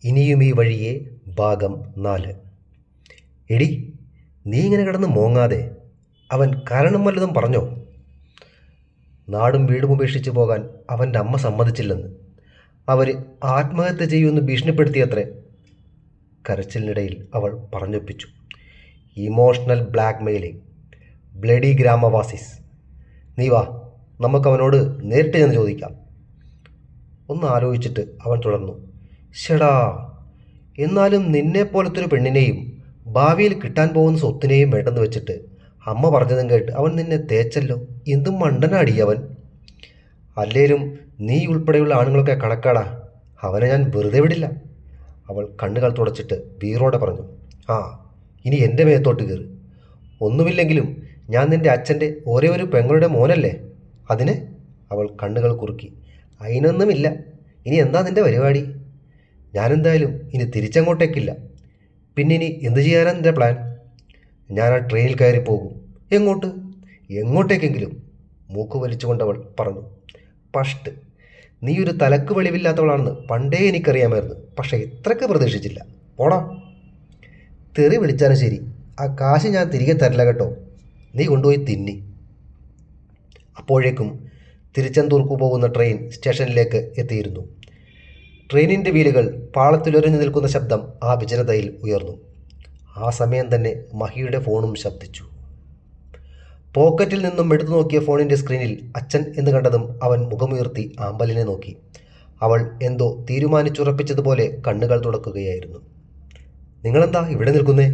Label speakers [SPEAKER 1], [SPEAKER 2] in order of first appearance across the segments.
[SPEAKER 1] ഇനിയും ഈ വഴിയെ ഭാഗം 4. എടി, നീ ഇങ്ങനെ കിടന്ന് മോങ്ങാതെ. അവൻ കാരണം വല്ലതും പറഞ്ഞോ? നാടും വീടും ഉപേക്ഷിച്ച് പോകാൻ അവൻ്റെ അമ്മ സമ്മതിച്ചില്ലെന്ന്. അവർ ആത്മഹത്യ ചെയ്യുമെന്ന് ഭീഷണിപ്പെടുത്തിയത്രേ. കരച്ചിലിനിടയിൽ അവൾ പറഞ്ഞൊപ്പിച്ചു. ഇമോഷണൽ ബ്ലാക്ക് മെയിലിംഗ്, ബ്ലഡി ഗ്രാമവാസിസ്. നീ വാ, നമുക്കവനോട് നേരിട്ട് ചെന്ന് ചോദിക്കാം. ഒന്ന് ആലോചിച്ചിട്ട് അവൻ തുടർന്നു. ഷെടാ, എന്നാലും നിന്നെപ്പോലത്തൊരു പെണ്ണിനെയും ഭാവിയിൽ കിട്ടാൻ പോകുന്ന സ്വത്തിനെയും വേണ്ടെന്ന് വെച്ചിട്ട് അമ്മ പറഞ്ഞതും കേട്ട് അവൻ നിന്നെ തേച്ചല്ലോ. എന്തും മണ്ടനാടി അവൻ. അല്ലേലും നീ ഉൾപ്പെടെയുള്ള ആണുങ്ങളൊക്കെ കണക്കാടാ. അവനെ ഞാൻ വെറുതെ വിടില്ല. അവൾ കണ്ണുകൾ തുടച്ചിട്ട് വീറോടെ പറഞ്ഞു. ആ, ഇനി എൻ്റെ മേത്തോട്ട് കയറി. ഒന്നുമില്ലെങ്കിലും ഞാൻ നിൻ്റെ അച്ഛൻ്റെ ഒരേ ഒരു പെങ്ങളുടെ മോനല്ലേ. അതിന്? അവൾ കണ്ണുകൾ കുറുക്കി. അതിനൊന്നുമില്ല. ഇനി എന്താ നിൻ്റെ പരിപാടി? ഞാനെന്തായാലും ഇനി തിരിച്ചങ്ങോട്ടേക്കില്ല. പിന്നെ ഇനി എന്തു ചെയ്യാനാണ് നിൻ്റെ പ്ലാൻ? ഞാൻ ആ ട്രെയിനിൽ കയറി പോകും. എങ്ങോട്ട്? എങ്ങോട്ടേക്കെങ്കിലും. മൂക്ക് വലിച്ചുകൊണ്ടവൾ പറഞ്ഞു. പഷ്ട്, നീ ഒരു തലക്ക് വെളിവില്ലാത്തവളാണെന്ന് പണ്ടേ എനിക്കറിയാമായിരുന്നു. പക്ഷേ ഇത്രയ്ക്ക് പ്രതീക്ഷിച്ചില്ല. പോടാ. തെറി വിളിച്ചാലും ശരി, ആ കാശ് ഞാൻ തിരികെ തരില്ല കേട്ടോ. നീ കൊണ്ടുപോയി തിന്നി. അപ്പോഴേക്കും തിരുച്ചെന്തൂർക്ക് പോകുന്ന ട്രെയിൻ സ്റ്റേഷനിലേക്ക് എത്തിയിരുന്നു. ട്രെയിനിൻ്റെ വീലുകൾ പാളത്തിലൊരഞ്ഞു നിൽക്കുന്ന ശബ്ദം ആ വിജനതയിൽ ഉയർന്നു. ആ സമയം തന്നെ മഹിയുടെ ഫോണും ശബ്ദിച്ചു. പോക്കറ്റിൽ നിന്നും എടുത്തു നോക്കിയ ഫോണിൻ്റെ സ്ക്രീനിൽ അച്ഛൻ എന്ന് കണ്ടതും അവൻ മുഖമുയർത്തി ആമ്പലിനെ നോക്കി. അവൾ എന്തോ തീരുമാനിച്ചുറപ്പിച്ചതുപോലെ കണ്ണുകൾ തുടക്കുകയായിരുന്നു. നിങ്ങളെന്താ ഇവിടെ നിൽക്കുന്നേ?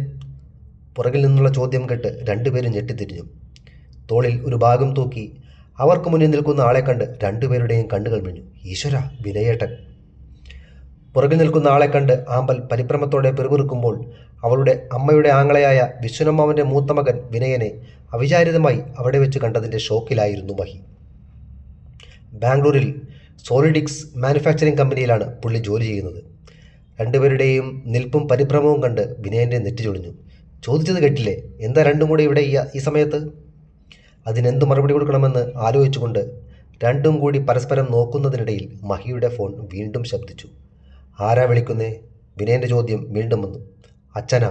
[SPEAKER 1] പുറകിൽ നിന്നുള്ള ചോദ്യം കേട്ട് രണ്ടുപേരും ഞെട്ടിത്തിരിഞ്ഞു. തോളിൽ ഒരു ഭാഗം തൂക്കി അവർക്ക് മുന്നിൽ നിൽക്കുന്ന ആളെ കണ്ട് രണ്ടുപേരുടെയും കണ്ണുകൾ മിഞ്ഞു. ഈശ്വര, വിനയേട്ടൻ. പുറകിൽ നിൽക്കുന്ന ആളെ കണ്ട് ആമ്പൽ പരിഭ്രമത്തോടെ പിറുപിറുക്കുമ്പോൾ അവളുടെ അമ്മയുടെ ആങ്ങളയായ വിശ്വനമ്മാവൻ്റെ മൂത്ത മകൻ വിനയനെ അവിചാരിതമായി അവിടെ വെച്ച് കണ്ടതിൻ്റെ ഷോക്കിലായിരുന്നു മഹി. ബാംഗ്ലൂരിൽ സോളിഡിക്സ് മാനുഫാക്ചറിംഗ് കമ്പനിയിലാണ് പുള്ളി ജോലി ചെയ്യുന്നത്. രണ്ടുപേരുടെയും നിൽപ്പും പരിഭ്രമവും കണ്ട് വിനയൻ്റെ നെറ്റി ചൊളിഞ്ഞു. ചോദിച്ചത് കേട്ടില്ലേ? എന്താ രണ്ടും കൂടി ഇവിടെ ഈ സമയത്ത്? അതിനെന്ത് മറുപടി കൊടുക്കണമെന്ന് ആലോചിച്ചുകൊണ്ട് രണ്ടും കൂടി പരസ്പരം നോക്കുന്നതിനിടയിൽ മഹിയുടെ ഫോൺ വീണ്ടും ശബ്ദിച്ചു. ആരാ വിളിക്കുന്നേ? വിനയൻ്റെ ചോദ്യം വീണ്ടും വന്നു. അച്ഛനാ.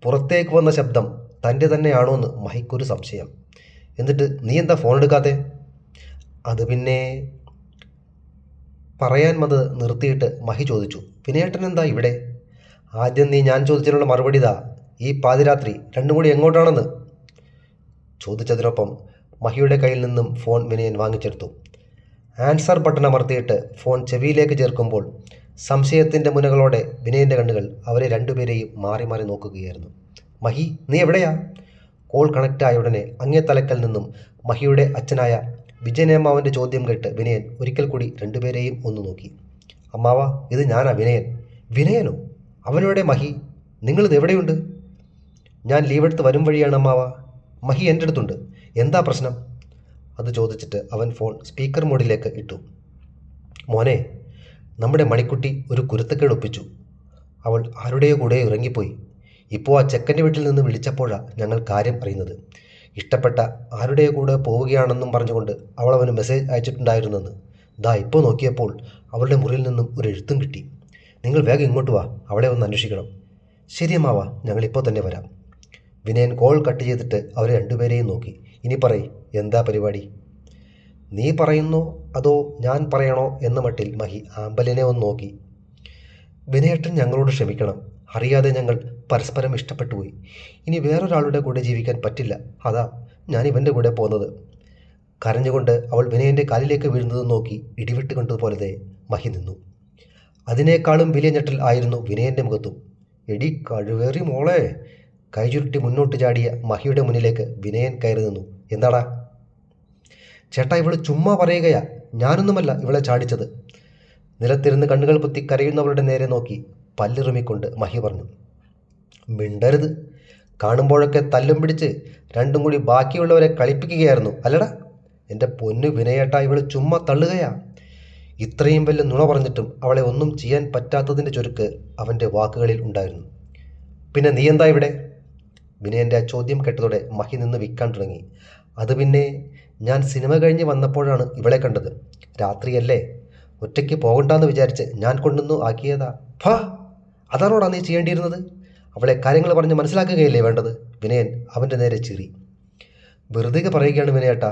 [SPEAKER 1] പുറത്തേക്ക് വന്ന ശബ്ദം തൻ്റെ തന്നെയാണോന്ന് മഹിക്കൊരു സംശയം. എന്നിട്ട് നീ എന്താ ഫോൺ എടുക്കാതെ? അത് പിന്നെ പറയാൻ മത് നിർത്തിയിട്ട് മഹി ചോദിച്ചു. വിനയേട്ടൻ എന്താ ഇവിടെ? ആദ്യം നീ ഞാൻ ചോദിച്ചതിനുള്ള മറുപടി ഇതാ. ഈ പാതിരാത്രി രണ്ടും കൂടി എങ്ങോട്ടാണെന്ന് ചോദിച്ചതിനൊപ്പം മഹിയുടെ കയ്യിൽ നിന്നും ഫോൺ വിനയൻ വാങ്ങിച്ചെടുത്തു. ആൻസർ ബട്ടൺ അമർത്തിയിട്ട് ഫോൺ ചെവിയിലേക്ക് ചേർക്കുമ്പോൾ സംശയത്തിൻ്റെ മുനകളോടെ വിനയൻ്റെ കണ്ണുകൾ അവരെ രണ്ടുപേരെയും മാറി മാറി നോക്കുകയായിരുന്നു. മഹി, നീ എവിടെയാ? കോൾ കണക്റ്റായ ഉടനെ അങ്ങേ തലക്കൽ നിന്നും മഹിയുടെ അച്ഛനായ വിജയനമ്മാവൻ്റെ ചോദ്യം കേട്ട് വിനയൻ ഒരിക്കൽ കൂടി രണ്ടുപേരെയും ഒന്ന് നോക്കി. അമ്മാവ, ഇത് ഞാനാ, വിനയൻ. വിനയനോ? അവനോടെ മഹി? നിങ്ങളിത് എവിടെയുണ്ട്? ഞാൻ ലീവെടുത്ത് വരും വഴിയാണ് അമ്മാവ. മഹി എൻ്റെ അടുത്തുണ്ട്. എന്താ പ്രശ്നം? അത് ചോദിച്ചിട്ട് അവൻ ഫോൺ സ്പീക്കർ മോഡിലേക്ക് ഇട്ടു. മോനെ, നമ്മുടെ മണിക്കുട്ടി ഒരു കുരുത്തക്കേട് ഒപ്പിച്ചു. അവൾ ആരുടെയോ കൂടെ ഇറങ്ങിപ്പോയി. ഇപ്പോൾ ആ ചെക്കൻ്റെ വീട്ടിൽ നിന്ന് വിളിച്ചപ്പോഴാണ് ഞങ്ങൾ കാര്യം അറിയുന്നത്. ഇഷ്ടപ്പെട്ട ആരുടെയോ കൂടെ പോവുകയാണെന്നും പറഞ്ഞുകൊണ്ട് അവൾ അവന് മെസ്സേജ് അയച്ചിട്ടുണ്ടായിരുന്നെന്ന്. ദാ ഇപ്പോൾ നോക്കിയപ്പോൾ അവളുടെ മുറിയിൽ നിന്നും ഒരു എഴുത്തും കിട്ടി. നിങ്ങൾ വേഗം ഇങ്ങോട്ട് വാ, അവളെ ഒന്ന് അന്വേഷിക്കണം. ശരിയമ്മാവ, ഞങ്ങളിപ്പോൾ തന്നെ വരാം. വിനയൻ കോൾ കട്ട് ചെയ്തിട്ട് അവരെ രണ്ടുപേരെയും നോക്കി. ഇനി പറയ്, എന്താ പരിപാടി? നീ പറയുന്നോ അതോ ഞാൻ പറയണോ എന്ന മട്ടിൽ മഹി ആമ്പലിനെ ഒന്ന് നോക്കി. വിനയേട്ടൻ ഞങ്ങളോട് ക്ഷമിക്കണം. അറിയാതെ ഞങ്ങൾ പരസ്പരം ഇഷ്ടപ്പെട്ടു പോയി. ഇനി വേറൊരാളുടെ കൂടെ ജീവിക്കാൻ പറ്റില്ല. അതാ ഞാൻ ഇവൻ്റെ കൂടെ പോകുന്നത്. കരഞ്ഞുകൊണ്ട് അവൾ വിനയൻ്റെ കാലിലേക്ക് വീഴുന്നത് നോക്കി ഇടിവിട്ട് കണ്ടതുപോലെ മഹി നിന്നു. അതിനേക്കാളും വലിയ ഞെട്ടൽ ആയിരുന്നു വിനയൻ്റെ മുഖത്തും. എടി കഴിവേറി മോളെ! കൈചുരുട്ടി മുന്നോട്ട് ചാടിയ മഹിയുടെ മുന്നിലേക്ക് വിനയൻ കയറി നിന്നു. എന്താടാ? ചേട്ടാ, ഇവള് ചുമ്മാ പറയുകയാ. ഞാനൊന്നുമല്ല ഇവളെ ചാടിച്ചത്. നിലത്തിരുന്ന് കണ്ണുകൾ പൊത്തി കരയുന്നവളുടെ നേരെ നോക്കി പല്ലിറുമിക്കൊണ്ട് മഹി പറഞ്ഞു. മിണ്ടരുത്. കാണുമ്പോഴൊക്കെ തല്ലും പിടിച്ച് രണ്ടും കൂടി ബാക്കിയുള്ളവരെ കളിപ്പിക്കുകയായിരുന്നു അല്ലടാ? എൻ്റെ പൊന്നു വിനയേട്ടാ, ഇവള് ചുമ്മാ തള്ളുകയാ. ഇത്രയും വലിയ നുണ പറഞ്ഞിട്ടും അവളെ ഒന്നും ചെയ്യാൻ പറ്റാത്തതിൻ്റെ ചുരുക്ക് അവൻ്റെ വാക്കുകളിൽ ഉണ്ടായിരുന്നു. പിന്നെ നീ എന്താ ഇവിടെ? വിനയൻ്റെ ആ ചോദ്യം കേട്ടതോടെ മഹി നിന്ന് വിൽക്കാൻ തുടങ്ങി. അത് പിന്നെ ഞാൻ സിനിമ കഴിഞ്ഞ് വന്നപ്പോഴാണ് ഇവളെ കണ്ടത്. രാത്രിയല്ലേ, ഒറ്റയ്ക്ക് പോകണ്ടെന്ന് വിചാരിച്ച് ഞാൻ കൊണ്ടുവന്നു ആക്കിയതാ. ഫാ, അതാണോടാ നീ ചെയ്യേണ്ടിയിരുന്നത്? അവളെ കാര്യങ്ങൾ പറഞ്ഞ് മനസ്സിലാക്കുകയല്ലേ വേണ്ടത്? വിനയൻ അവൻ്റെ നേരെ ചിറി. വെറുതെ പറയുകയാണ് വിനയേട്ടാ.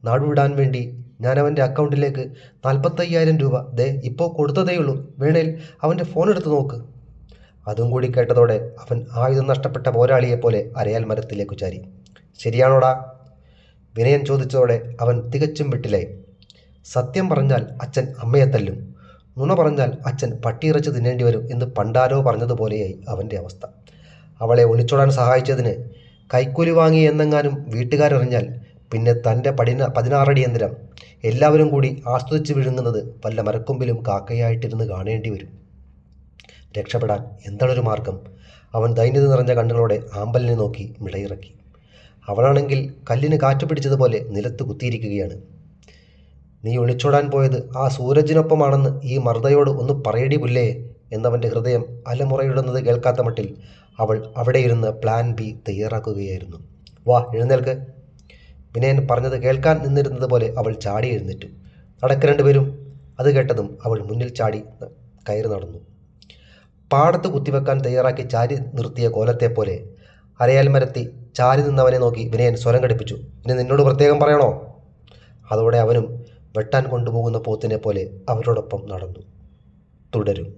[SPEAKER 1] നാടുവിടാൻ വേണ്ടി ഞാൻ അവൻ്റെ അക്കൗണ്ടിലേക്ക് 45,000 രൂപ ഇപ്പോൾ കൊടുത്തതേയുള്ളൂ. വേണേൽ അവൻ്റെ ഫോൺ എടുത്ത് നോക്ക്. അതും കൂടി കേട്ടതോടെ അവൻ ആയുധം നഷ്ടപ്പെട്ട പോരാളിയെപ്പോലെ അരയാൽ മരത്തിലേക്ക് ചാരി. ശരിയാണോടാ? വിനയൻ ചോദിച്ചതോടെ അവൻ തികച്ചും വിട്ടിലായി. സത്യം പറഞ്ഞാൽ അച്ഛൻ അമ്മയെ തല്ലും, നുണ പറഞ്ഞാൽ അച്ഛൻ പട്ടിയിറച്ച് തിന്നേണ്ടി വരും എന്ന് പണ്ടാരോ പറഞ്ഞതുപോലെയായി അവൻ്റെ അവസ്ഥ. അവളെ ഒളിച്ചോടാൻ സഹായിച്ചതിന് കൈക്കൂലി വാങ്ങി എന്നെങ്ങാനും വീട്ടുകാരറിഞ്ഞാൽ പിന്നെ തൻ്റെ 16 അടി യന്ത്രം എല്ലാവരും കൂടി ആസ്വദിച്ച് വിഴുങ്ങുന്നത് വല്ല മരക്കൊമ്പിലും കാക്കയായിട്ടിരുന്ന് കാണേണ്ടി വരും. രക്ഷപ്പെടാൻ എന്താണൊരു മാർഗം? അവൻ ദൈന്യത നിറഞ്ഞ കണ്ണുകളോടെ ആമ്പലിനെ നോക്കി മിടയിറക്കി. അവളാണെങ്കിൽ കല്ലിന് കാറ്റു പിടിച്ചതുപോലെ നിലത്ത് കുത്തിയിരിക്കുകയാണ്. നീ ഒളിച്ചോടാൻ പോയത് ആ സൂരജിനൊപ്പമാണെന്ന് ഈ മർദ്ദയോട് ഒന്ന് പറയടി പുല്ലേ എന്നവൻ്റെ ഹൃദയം അലമുറയിടുന്നത് കേൾക്കാത്ത മട്ടിൽ അവൾ അവിടെ ഇരുന്ന് പ്ലാൻ ബി തയ്യാറാക്കുകയായിരുന്നു. വാ, എഴുന്നേൽക്ക്. വിനയൻ പറഞ്ഞത് കേൾക്കാൻ നിന്നിരുന്നത് പോലെ അവൾ ചാടി എഴുന്നേറ്റു. നടക്ക് രണ്ടുപേരും. അത് കേട്ടതും അവൾ മുന്നിൽ ചാടി കയറി നടന്നു. പാടത്ത് കുത്തിവെക്കാൻ തയ്യാറാക്കി ചാരി നിർത്തിയ കോലത്തെപ്പോലെ അരയാൽ മരത്തി ചാരി നിന്നവനെ നോക്കി വിനയൻ സ്വരം ഘടിപ്പിച്ചു. ഇനി നിന്നോട് പ്രത്യേകം പറയണോ? അതോടെ അവനും വെട്ടാൻ കൊണ്ടുപോകുന്ന പോത്തിനെ പോലെ അവരോടൊപ്പം നടന്നു. തുടരും.